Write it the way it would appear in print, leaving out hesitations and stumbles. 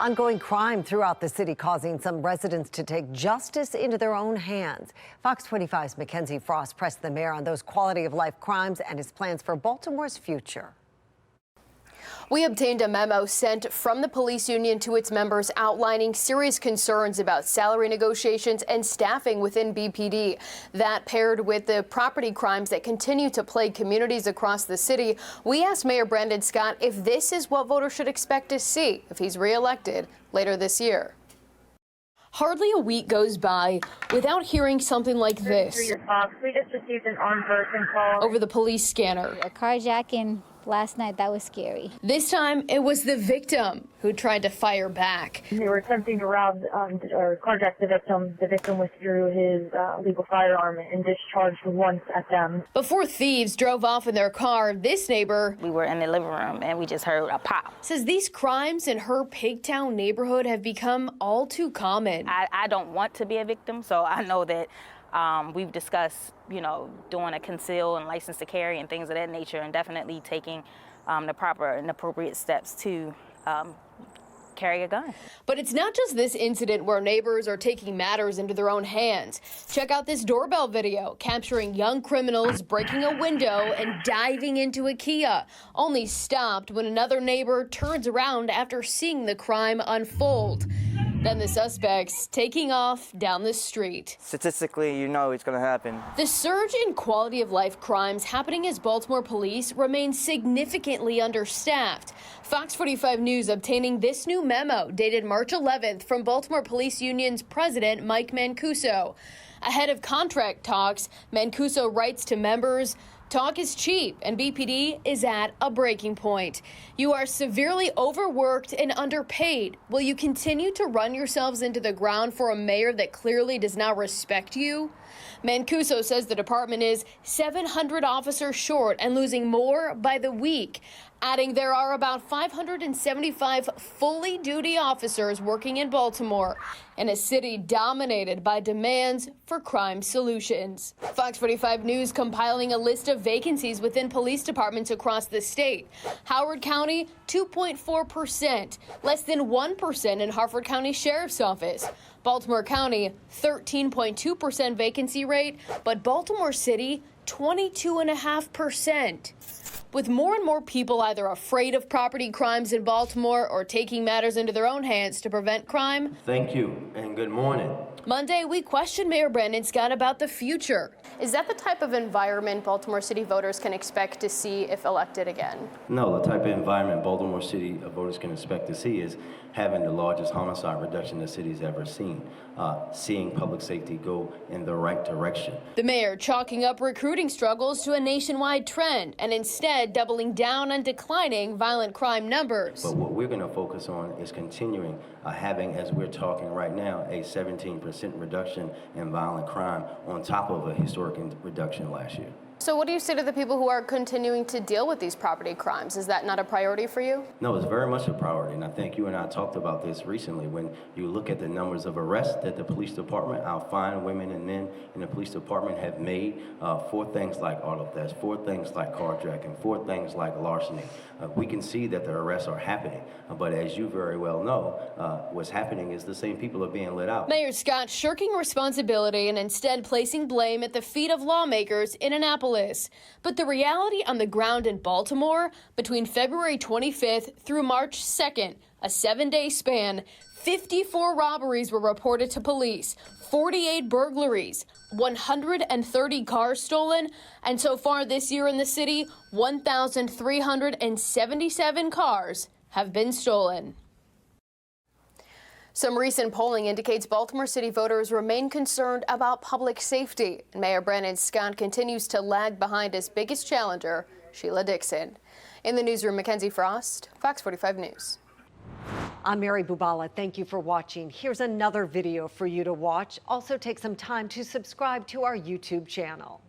Ongoing crime throughout the city causing some residents to take justice into their own hands. Fox 25's Mackenzie Frost pressed the mayor on those quality of life crimes and his plans for Baltimore's future. We obtained a memo sent from the police union to its members outlining serious concerns about salary negotiations and staffing within BPD. That paired with the property crimes that continue to plague communities across the city. We asked Mayor Brandon Scott if this is what voters should expect to see if he's reelected later this year. Hardly a week goes by without hearing something like this We just received an armed person call over the police scanner. A carjacking last night, that was scary. This time it was the victim who tried to fire back. They were attempting to rob or carjack the victim. The victim withdrew his legal firearm and discharged once at them. Before thieves drove off in their car, this neighbor, we were in the living room and we just heard a pop. Says these crimes in her Pigtown neighborhood have become all too common. I don't want to be a victim, so I know that we've discussed, doing a conceal and license to carry and things of that nature, and definitely taking the proper and appropriate steps to carry a gun. But it's not just this incident where neighbors are taking matters into their own hands. Check out this doorbell video capturing young criminals breaking a window and diving into a Kia, only stopped when another neighbor turns around after seeing the crime unfold. Then the suspects taking off down the street. Statistically, it's going to happen. The surge in quality of life crimes happening as Baltimore police remain significantly understaffed. Fox 45 News obtaining this new memo dated March 11th from Baltimore Police Union's president, Mike Mancuso. Ahead of contract talks, Mancuso writes to members, "Talk is cheap, and BPD is at a breaking point. You are severely overworked and underpaid. Will you continue to run yourselves into the ground for a mayor that clearly does not respect you?" Mancuso says the department is 700 officers short and losing more by the week, adding there are about 575 fully duty officers working in Baltimore, in a city dominated by demands for crime solutions. Fox 45 News compiling a list of vacancies within police departments across the state. Howard County, 2.4%, less than 1% in Harford County Sheriff's Office. Baltimore County, 13.2% vacancy rate, but Baltimore City, 22.5%. With more and more people either afraid of property crimes in Baltimore or taking matters into their own hands to prevent crime. Thank you, and good morning. Monday, we questioned Mayor Brandon Scott about the future. Is that the type of environment Baltimore City voters can expect to see if elected again? No, the type of environment Baltimore City voters can expect to see is having the largest homicide reduction the city's ever seen, seeing public safety go in the right direction. The mayor chalking up recruiting struggles to a nationwide trend and instead doubling down on declining violent crime numbers. But what we're going to focus on is continuing having, as we're talking right now, a 17% reduction in violent crime on top of a historic reduction last year. So what do you say to the people who are continuing to deal with these property crimes? Is that not a priority for you? No, it's very much a priority, and I think you and I talked about this recently. When you look at the numbers of arrests that the police department, our fine women and men in the police department have made for things like auto theft, for things like carjacking, for things like larceny, we can see that the arrests are happening. But as you very well know, what's happening is the same people are being let out. Mayor Scott shirking responsibility and instead placing blame at the feet of lawmakers in Annapolis. But the reality on the ground in Baltimore, between February 25th through March 2nd, a 7-day span, 54 robberies were reported to police, 48 burglaries, 130 cars stolen, and so far this year in the city, 1,377 cars have been stolen. Some recent polling indicates Baltimore City voters remain concerned about public safety. Mayor Brandon Scott continues to lag behind his biggest challenger, Sheila Dixon. In the newsroom, Mackenzie Frost, Fox 45 News. I'm Mary Bubala. Thank you for watching. Here's another video for you to watch. Also take some time to subscribe to our YouTube channel.